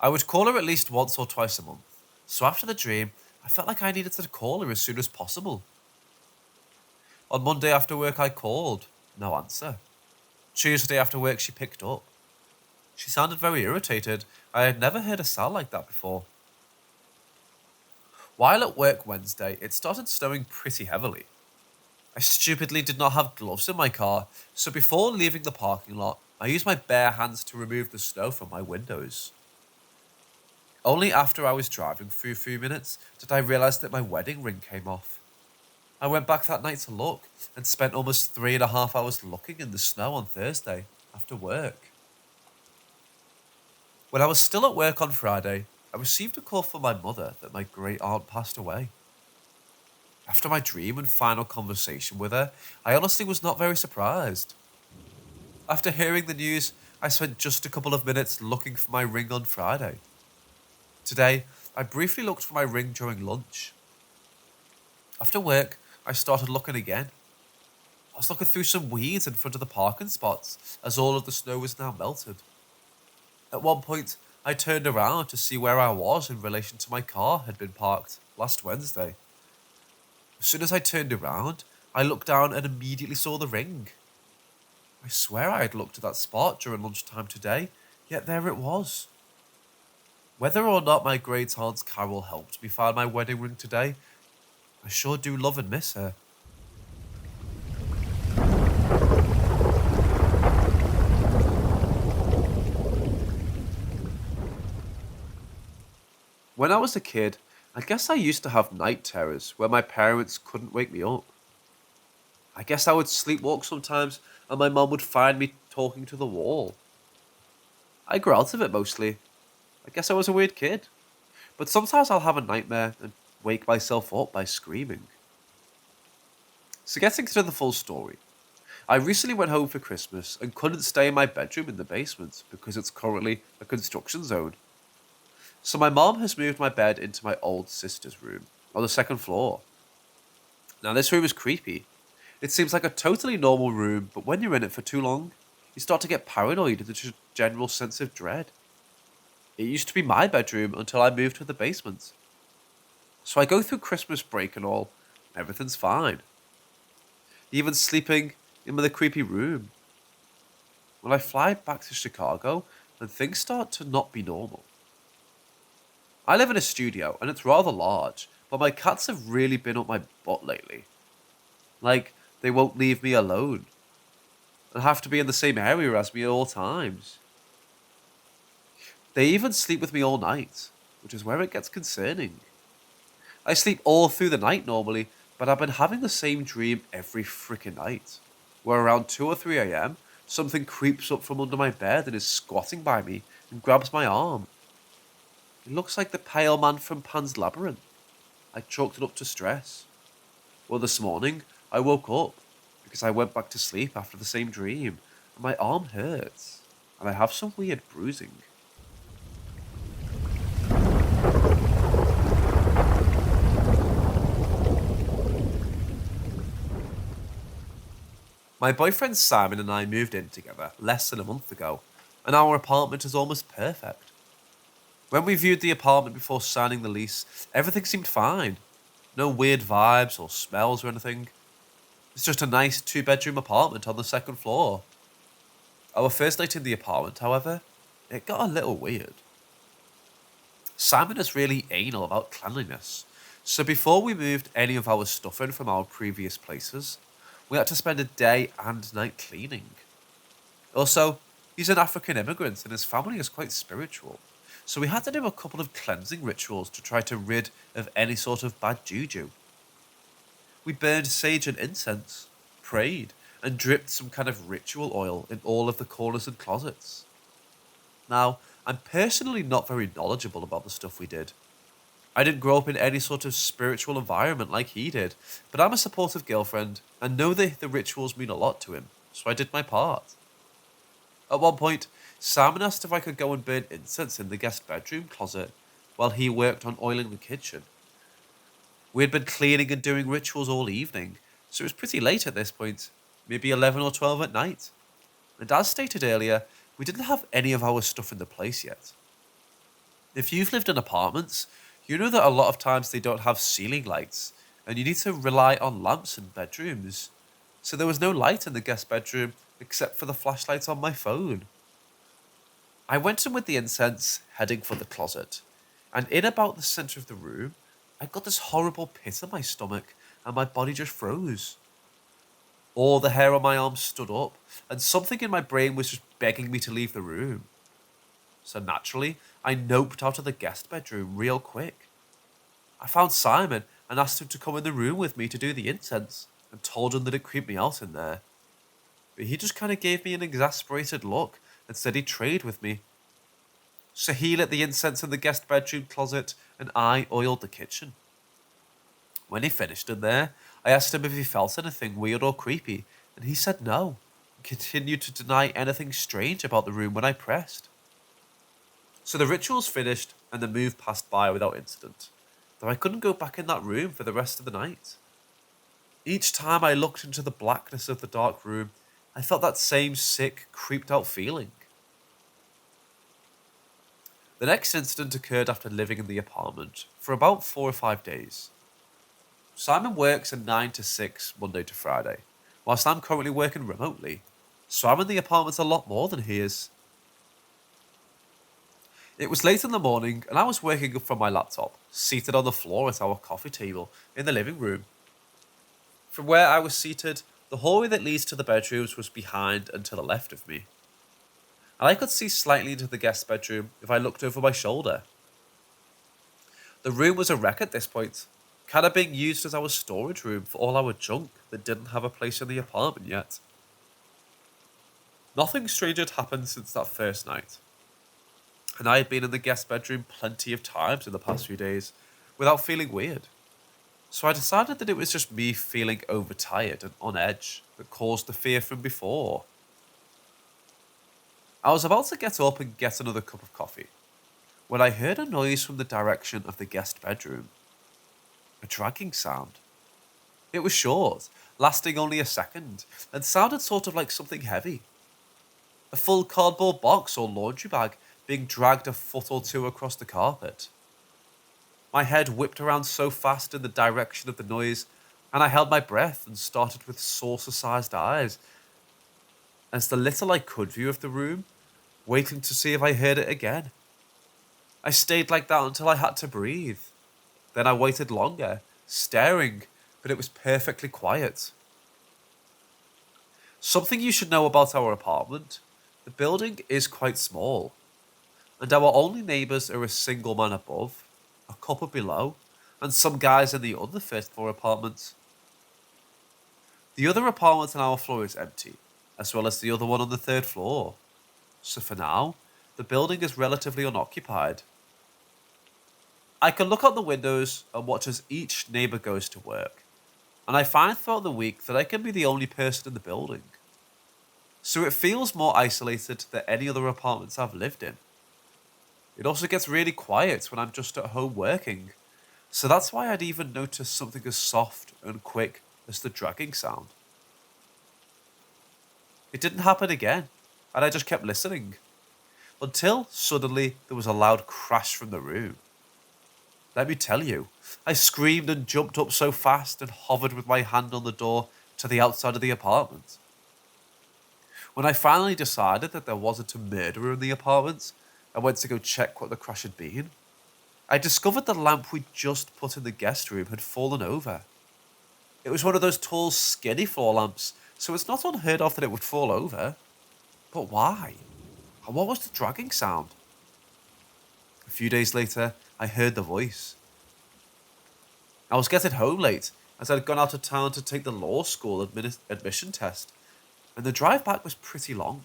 I would call her at least once or twice a month, so after the dream, I felt like I needed to call her as soon as possible. On Monday after work, I called. No answer. Tuesday after work, she picked up. She sounded very irritated. I had never heard a sound like that before. While at work Wednesday, it started snowing pretty heavily. I stupidly did not have gloves in my car, so before leaving the parking lot, I used my bare hands to remove the snow from my windows. Only after I was driving for a few minutes did I realise that my wedding ring came off. I went back that night to look and spent almost 3.5 hours looking in the snow on Thursday after work. When I was still at work on Friday, I received a call from my mother that my great aunt passed away. After my dream and final conversation with her, I honestly was not very surprised. After hearing the news, I spent just a couple of minutes looking for my ring on Friday. Today, I briefly looked for my ring during lunch. After work, I started looking again. I was looking through some weeds in front of the parking spots as all of the snow was now melted. At one point, I turned around to see where I was in relation to my car had been parked last Wednesday. As soon as I turned around, I looked down and immediately saw the ring. I swear I had looked at that spot during lunchtime today, yet there it was. Whether or not my great aunt's Carol helped me find my wedding ring today, I sure do love and miss her. When I was a kid, I guess I used to have night terrors where my parents couldn't wake me up. I guess I would sleepwalk sometimes and my mum would find me talking to the wall. I grew out of it mostly. I guess I was a weird kid. But sometimes I'll have a nightmare and wake myself up by screaming. So getting to the full story. I recently went home for Christmas and couldn't stay in my bedroom in the basement because it's currently a construction zone. So my mom has moved my bed into my old sister's room on the second floor. Now this room is creepy. It seems like a totally normal room, but when you're in it for too long, you start to get paranoid and there's a general sense of dread. It used to be my bedroom until I moved to the basement. So I go through Christmas break and all, and everything's fine. Even sleeping in the creepy room. When I fly back to Chicago, then things start to not be normal. I live in a studio, and it's rather large, but my cats have really been up my butt lately. Like, they won't leave me alone. And have to be in the same area as me at all times. They even sleep with me all night, which is where it gets concerning. I sleep all through the night normally, but I've been having the same dream every freaking night. Where around 2 or 3 a.m., something creeps up from under my bed and is squatting by me and grabs my arm. It looks like the pale man from Pan's Labyrinth. I chalked it up to stress. Well, this morning, I woke up because I went back to sleep after the same dream, and my arm hurts, and I have some weird bruising. My boyfriend Simon and I moved in together less than a month ago, and our apartment is almost perfect. When we viewed the apartment before signing the lease, everything seemed fine. No weird vibes or smells or anything. It's just a nice two-bedroom apartment on the second floor. Our first night in the apartment, however, it got a little weird. Simon is really anal about cleanliness, so before we moved any of our stuff in from our previous places, we had to spend a day and night cleaning. Also, he's an African immigrant and his family is quite spiritual, so we had to do a couple of cleansing rituals to try to rid of any sort of bad juju. We burned sage and incense, prayed, and dripped some kind of ritual oil in all of the corners and closets. Now, I'm personally not very knowledgeable about the stuff we did. I didn't grow up in any sort of spiritual environment like he did, but I'm a supportive girlfriend and know that the rituals mean a lot to him, so I did my part. At one point, Simon asked if I could go and burn incense in the guest bedroom closet while he worked on oiling the kitchen. We had been cleaning and doing rituals all evening, so it was pretty late at this point, maybe 11 or 12 at night. And as stated earlier, we didn't have any of our stuff in the place yet. If you've lived in apartments, you know that a lot of times they don't have ceiling lights, and you need to rely on lamps in bedrooms. So there was no light in the guest bedroom except for the flashlight on my phone. I went in with the incense, heading for the closet, and in about the centre of the room, I got this horrible pit in my stomach, and my body just froze. All the hair on my arm stood up, and something in my brain was just begging me to leave the room. So naturally, I noped out of the guest bedroom real quick. I found Simon and asked him to come in the room with me to do the incense, and told him that it creeped me out in there. But he just kind of gave me an exasperated look and said he'd trade with me. So he lit the incense in the guest bedroom closet, and I oiled the kitchen. When he finished in there, I asked him if he felt anything weird or creepy, and he said no, and continued to deny anything strange about the room when I pressed. So the rituals finished, and the move passed by without incident, though I couldn't go back in that room for the rest of the night. Each time I looked into the blackness of the dark room, I felt that same sick, creeped out feeling. The next incident occurred after living in the apartment for about 4 or 5 days. Simon works a 9 to 6 Monday to Friday, whilst I'm currently working remotely, so I'm in the apartment a lot more than he is. It was late in the morning and I was working from my laptop, seated on the floor at our coffee table in the living room. From where I was seated, the hallway that leads to the bedrooms was behind and to the left of me, and I could see slightly into the guest bedroom if I looked over my shoulder. The room was a wreck at this point, kind of being used as our storage room for all our junk that didn't have a place in the apartment yet. Nothing strange had happened since that first night, and I had been in the guest bedroom plenty of times in the past few days without feeling weird. So I decided that it was just me feeling overtired and on edge that caused the fear from before. I was about to get up and get another cup of coffee when I heard a noise from the direction of the guest bedroom. A dragging sound. It was short, lasting only a second, and sounded sort of like something heavy. A full cardboard box or laundry bag being dragged a foot or two across the carpet. My head whipped around so fast in the direction of the noise, and I held my breath and started with saucer-sized eyes as the little I could view of the room, waiting to see if I heard it again. I stayed like that until I had to breathe. Then I waited longer, staring, but it was perfectly quiet. Something you should know about our apartment: the building is quite small, and our only neighbours are a single man above, a couple below, and some guys in the other first floor apartments. The other apartment on our floor is empty, as well as the other one on the third floor. So for now, the building is relatively unoccupied. I can look out the windows and watch as each neighbour goes to work, and I find throughout the week that I can be the only person in the building. So it feels more isolated than any other apartments I've lived in. It also gets really quiet when I'm just at home working, so that's why I'd even notice something as soft and quick as the dragging sound. It didn't happen again, and I just kept listening. Until suddenly there was a loud crash from the room. Let me tell you, I screamed and jumped up so fast and hovered with my hand on the door to the outside of the apartment. When I finally decided that there wasn't a murderer in the apartment, I went to go check what the crash had been. I discovered the lamp we'd just put in the guest room had fallen over. It was one of those tall, skinny floor lamps, so it's not unheard of that it would fall over. But why? And what was the dragging sound? A few days later, I heard the voice. I was getting home late, as I'd gone out of town to take the law school admission test, and the drive back was pretty long.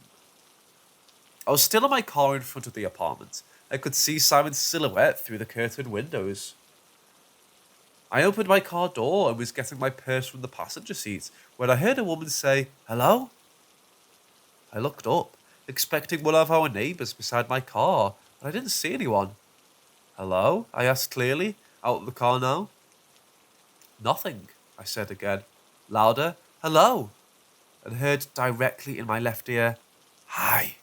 I was still in my car in front of the apartment. I could see Simon's silhouette through the curtained windows. I opened my car door and was getting my purse from the passenger seat when I heard a woman say, "Hello?" I looked up, expecting one of our neighbours beside my car, but I didn't see anyone. "Hello?" I asked clearly, out of the car now. "Nothing," I said again, louder, "Hello," and heard directly in my left ear, "Hi."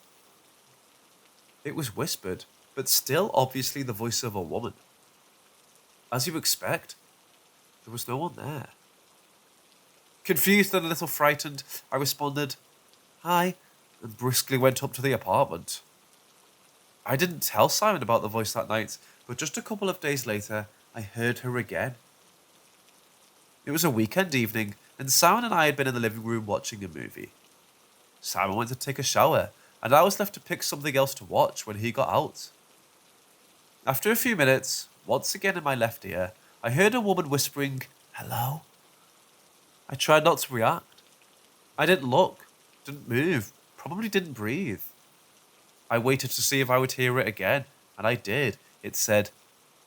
It was whispered, but still obviously the voice of a woman. As you expect, there was no one there. Confused and a little frightened, I responded, "Hi," and briskly went up to the apartment. I didn't tell Simon about the voice that night, but just a couple of days later, I heard her again. It was a weekend evening, and Simon and I had been in the living room watching a movie. Simon went to take a shower, and I was left to pick something else to watch when he got out. After a few minutes, once again in my left ear, I heard a woman whispering, "Hello?" I tried not to react. I didn't look, didn't move, probably didn't breathe. I waited to see if I would hear it again, and I did. It said,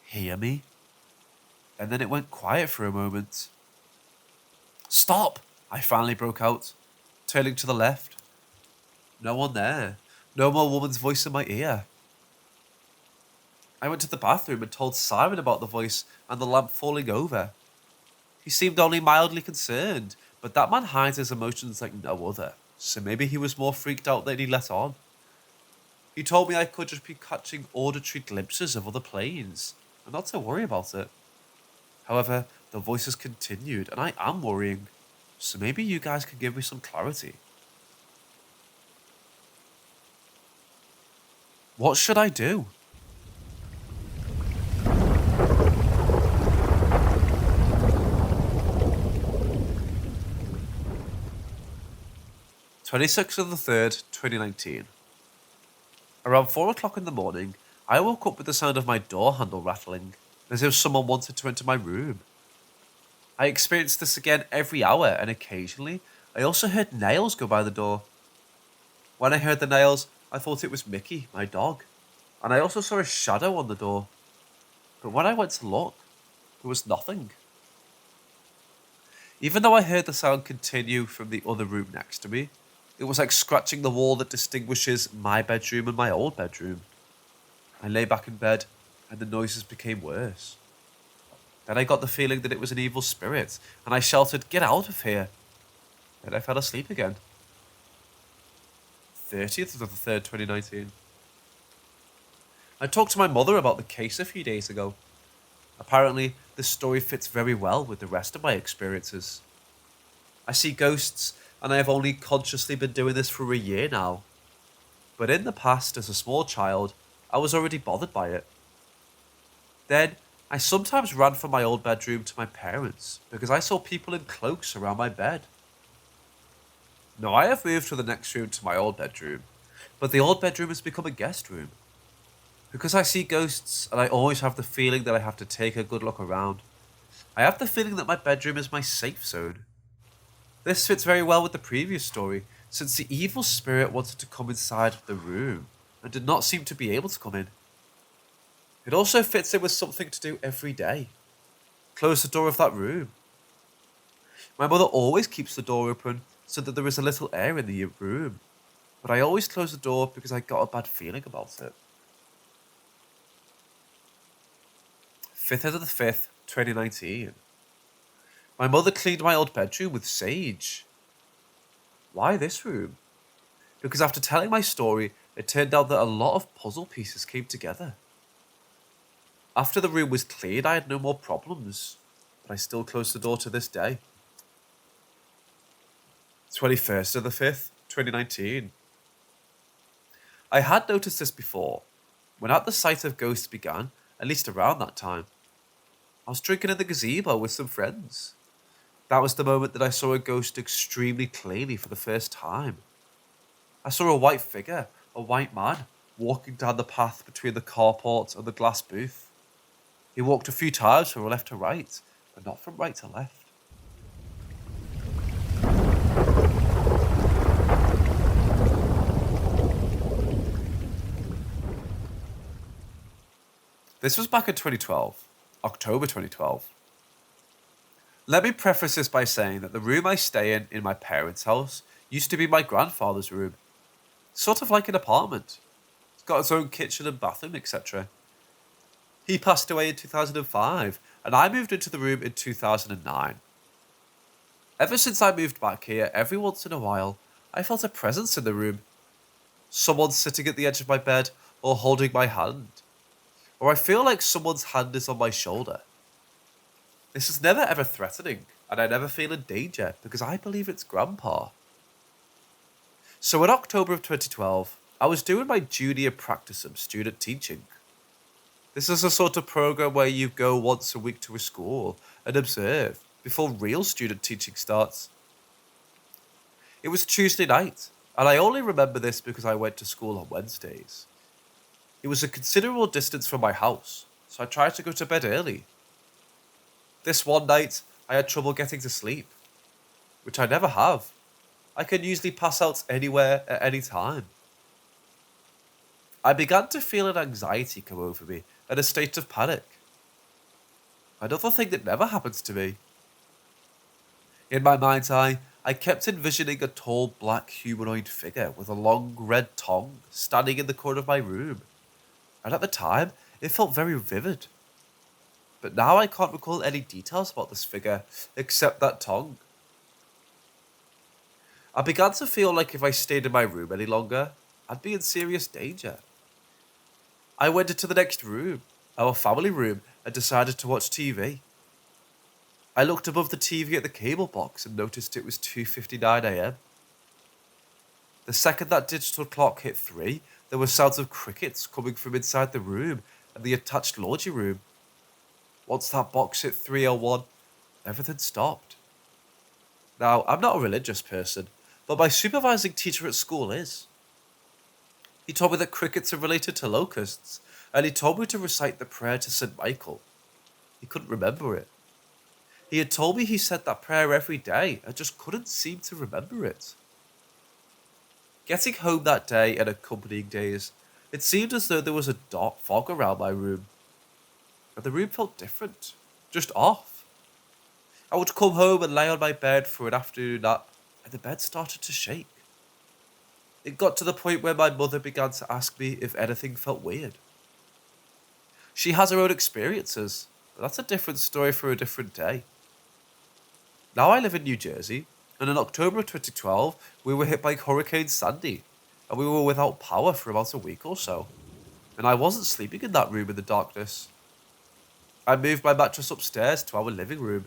"Hear me?" And then it went quiet for a moment. "Stop!" I finally broke out, turning to the left. No one there. No more woman's voice in my ear. I went to the bathroom and told Simon about the voice and the lamp falling over. He seemed only mildly concerned, but that man hides his emotions like no other, so maybe he was more freaked out than he let on. He told me I could just be catching auditory glimpses of other planes, and not to worry about it. However, the voices continued, and I am worrying, so maybe you guys can give me some clarity. What should I do? (26th of the 3rd, 2019). Around 4 o'clock in the morning, I woke up with the sound of my door handle rattling, as if someone wanted to enter my room. I experienced this again every hour, and occasionally, I also heard nails go by the door. When I heard the nails, I thought it was Mickey, my dog, and I also saw a shadow on the door. But when I went to look, there was nothing. Even though I heard the sound continue from the other room next to me, it was like scratching the wall that distinguishes my bedroom and my old bedroom. I lay back in bed, and the noises became worse. Then I got the feeling that it was an evil spirit, and I shouted, "Get out of here!" Then I fell asleep again. 30th of the 3rd, 2019. I talked to my mother about the case a few days ago. Apparently, this story fits very well with the rest of my experiences. I see ghosts, and I have only consciously been doing this for a year now. But in the past, as a small child, I was already bothered by it. Then, I sometimes ran from my old bedroom to my parents' because I saw people in cloaks around my bed. Now, I have moved to the next room to my old bedroom, but the old bedroom has become a guest room. Because I see ghosts, and I always have the feeling that I have to take a good look around, I have the feeling that my bedroom is my safe zone. This fits very well with the previous story, since the evil spirit wanted to come inside the room, and did not seem to be able to come in. It also fits in with something to do every day. Close the door of that room. My mother always keeps the door open so that there is a little air in the room, but I always close the door because I got a bad feeling about it. 5th of the 5th, 2019. My mother cleaned my old bedroom with sage. Why this room? because after telling my story, it turned out that a lot of puzzle pieces came together. After the room was cleared, I had no more problems, but I still closed the door to this day. 21st of the 5th, 2019. I had noticed this before, when at the sight of ghosts began, at least around that time. I was drinking in the gazebo with some friends. That was the moment that I saw a ghost extremely clearly for the first time. I saw a white figure, a white man, walking down the path between the carport and the glass booth. He walked a few times from left to right, but not from right to left. This was back in 2012, October 2012. Let me preface this by saying that the room I stay in my parents' house used to be my grandfather's room. Sort of like an apartment. It's got its own kitchen and bathroom, etc. He passed away in 2005, and I moved into the room in 2009. Ever since I moved back here, every once in a while, I felt a presence in the room. Someone sitting at the edge of my bed, or holding my hand. Or I feel like someone's hand is on my shoulder. This is never ever threatening, and I never feel in danger because I believe it's Grandpa. So in October of 2012, I was doing my junior practicum student teaching. This is a sort of program where you go once a week to a school and observe before real student teaching starts. It was Tuesday night, and I only remember this because I went to school on Wednesdays. It was a considerable distance from my house, so I tried to go to bed early. This one night, I had trouble getting to sleep, which I never have. I can usually pass out anywhere at any time. I began to feel an anxiety come over me and a state of panic. Another thing that never happens to me. In my mind's eye, I kept envisioning a tall black humanoid figure with a long red tongue standing in the corner of my room. And at the time, it felt very vivid. But now I can't recall any details about this figure, except that tongue. I began to feel like if I stayed in my room any longer, I'd be in serious danger. I went into the next room, our family room, and decided to watch TV. I looked above the TV at the cable box and noticed it was 2:59 a.m. The second that digital clock hit 3, there were sounds of crickets coming from inside the room and the attached laundry room. Once that box hit 3:01, everything stopped. Now, I'm not a religious person, but my supervising teacher at school is. He told me that crickets are related to locusts, and he told me to recite the prayer to St. Michael. He couldn't remember it. He had told me he said that prayer every day, and just couldn't seem to remember it. Getting home that day and accompanying days, it seemed as though there was a dark fog around my room. And the room felt different, just off. I would come home and lay on my bed for an afternoon nap, and the bed started to shake. It got to the point where my mother began to ask me if anything felt weird. She has her own experiences, but that's a different story for a different day. Now I live in New Jersey, and in October of 2012, we were hit by Hurricane Sandy, and we were without power for about a week or so. And I wasn't sleeping in that room in the darkness. I moved my mattress upstairs to our living room.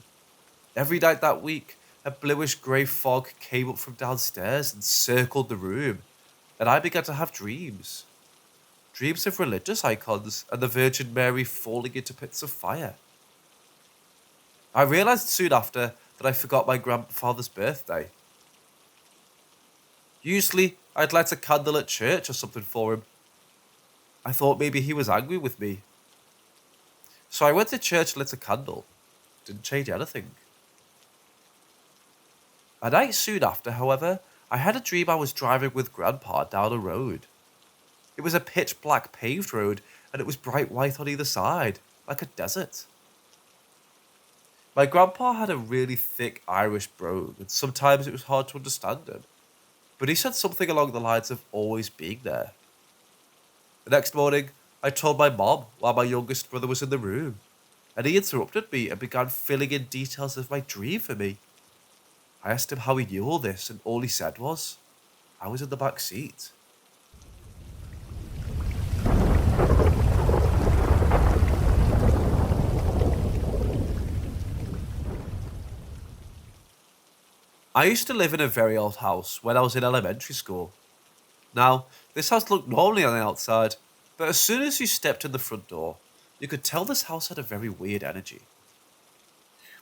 Every night that week, a bluish grey fog came up from downstairs and circled the room, and I began to have dreams. Dreams of religious icons and the Virgin Mary falling into pits of fire. I realised soon after that I forgot my grandfather's birthday. Usually, I'd light a candle at church or something for him. I thought maybe he was angry with me. So I went to church and lit a candle. Didn't change anything. A night soon after, however, I had a dream I was driving with Grandpa down a road. It was a pitch black paved road, and it was bright white on either side, like a desert. My grandpa had a really thick Irish brogue, and sometimes it was hard to understand him. But he said something along the lines of always being there. The next morning, I told my mom while my youngest brother was in the room, and he interrupted me and began filling in details of my dream for me. I asked him how he knew all this, and all he said was, I was in the back seat. I used to live in a very old house when I was in elementary school. Now, this house looked normally on the outside, but as soon as you stepped in the front door, you could tell this house had a very weird energy.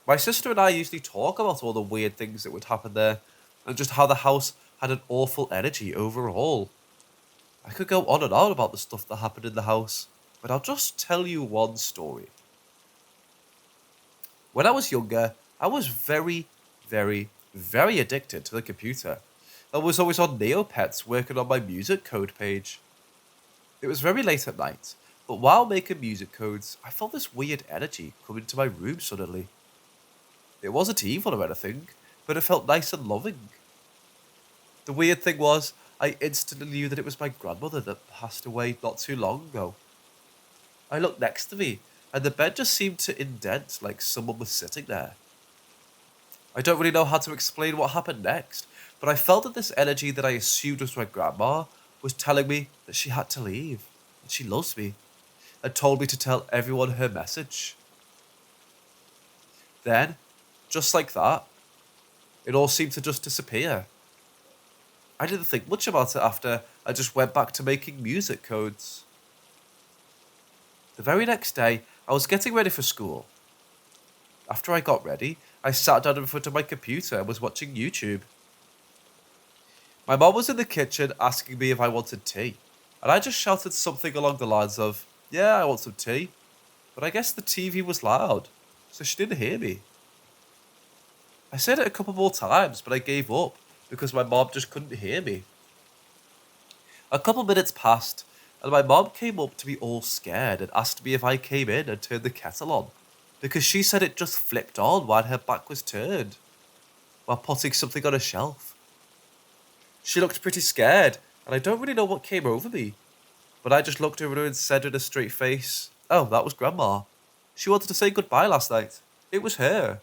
My sister and I usually talk about all the weird things that would happen there, and just how the house had an awful energy overall. I could go on and on about the stuff that happened in the house, but I'll just tell you one story. When I was younger, I was very addicted to the computer. I was always on Neopets working on my music code page. It was very late at night, but while making music codes, I felt this weird energy come into my room suddenly. It wasn't evil or anything, but it felt nice and loving. The weird thing was, I instantly knew that it was my grandmother that passed away not too long ago. I looked next to me, and the bed just seemed to indent like someone was sitting there. I don't really know how to explain what happened next, but I felt that this energy that I assumed was my grandma was telling me that she had to leave, that she loves me, and told me to tell everyone her message. Then, just like that, it all seemed to just disappear. I didn't think much about it after I just went back to making music codes. The very next day, I was getting ready for school. After I got ready, I sat down in front of my computer and was watching YouTube. My mom was in the kitchen asking me if I wanted tea, and I just shouted something along the lines of, "Yeah, I want some tea," but I guess the TV was loud, so she didn't hear me. I said it a couple more times, but I gave up because my mom just couldn't hear me. A couple minutes passed, and my mom came up to me all scared and asked me if I came in and turned the kettle on, because she said it just flipped on while her back was turned, while putting something on a shelf. She looked pretty scared, and I don't really know what came over me, but I just looked over her and said with a straight face, "Oh, that was Grandma. She wanted to say goodbye last night. It was her."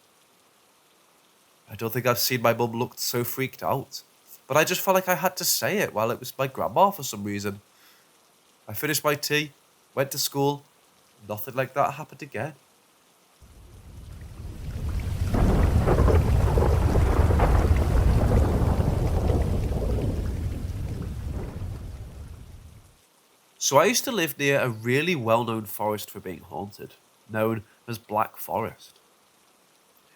I don't think I've seen my mum look so freaked out, but I just felt like I had to say it while it was my grandma for some reason. I finished my tea, went to school, nothing like that happened again. So I used to live near a really well-known forest for being haunted, known as Black Forest.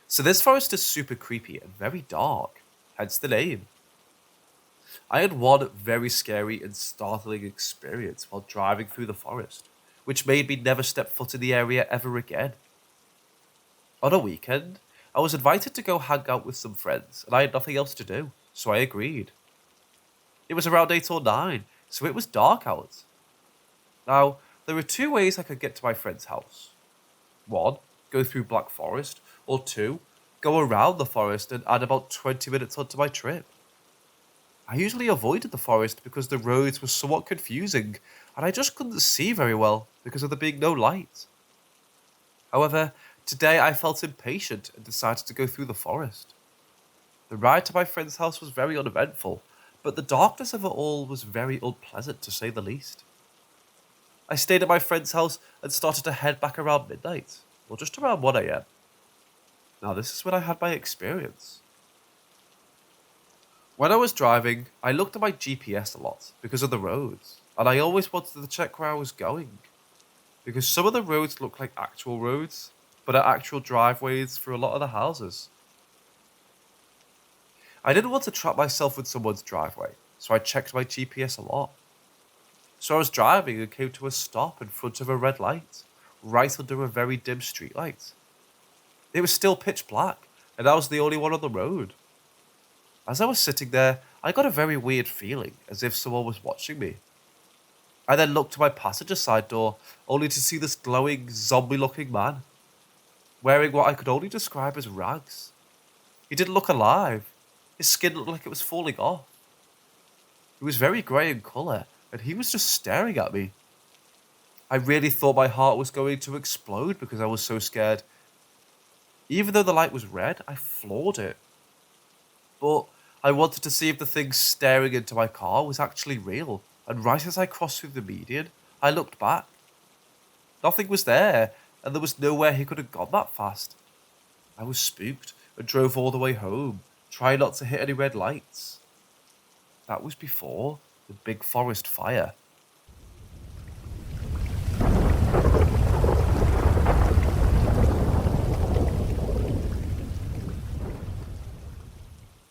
So this forest is super creepy and very dark, hence the name. I had one very scary and startling experience while driving through the forest, which made me never step foot in the area ever again. On a weekend, I was invited to go hang out with some friends, and I had nothing else to do, so I agreed. It was around 8 or 9, so it was dark out. Now, there were two ways I could get to my friend's house. One, go through Black Forest, or two, go around the forest and add about 20 minutes onto my trip. I usually avoided the forest because the roads were somewhat confusing, and I just couldn't see very well because of there being no light. However, today I felt impatient and decided to go through the forest. The ride to my friend's house was very uneventful, but the darkness of it all was very unpleasant to say the least. I stayed at my friend's house and started to head back around midnight, or just around 1 a.m. Now, this is when I had my experience. When I was driving, I looked at my GPS a lot because of the roads, and I always wanted to check where I was going. Because some of the roads look like actual roads, but are actual driveways for a lot of the houses. I didn't want to trap myself with someone's driveway, so I checked my GPS a lot. So I was driving and came to a stop in front of a red light, right under a very dim street light. It was still pitch black, and I was the only one on the road. As I was sitting there, I got a very weird feeling, as if someone was watching me. I then looked to my passenger side door, only to see this glowing, zombie-looking man, wearing what I could only describe as rags. He didn't look alive. His skin looked like it was falling off. It was very grey in colour, and he was just staring at me. I really thought my heart was going to explode because I was so scared. Even though the light was red, I floored it. But I wanted to see if the thing staring into my car was actually real, and right as I crossed through the median, I looked back. Nothing was there, and there was nowhere he could have gone that fast. I was spooked and drove all the way home, trying not to hit any red lights. That was before the big forest fire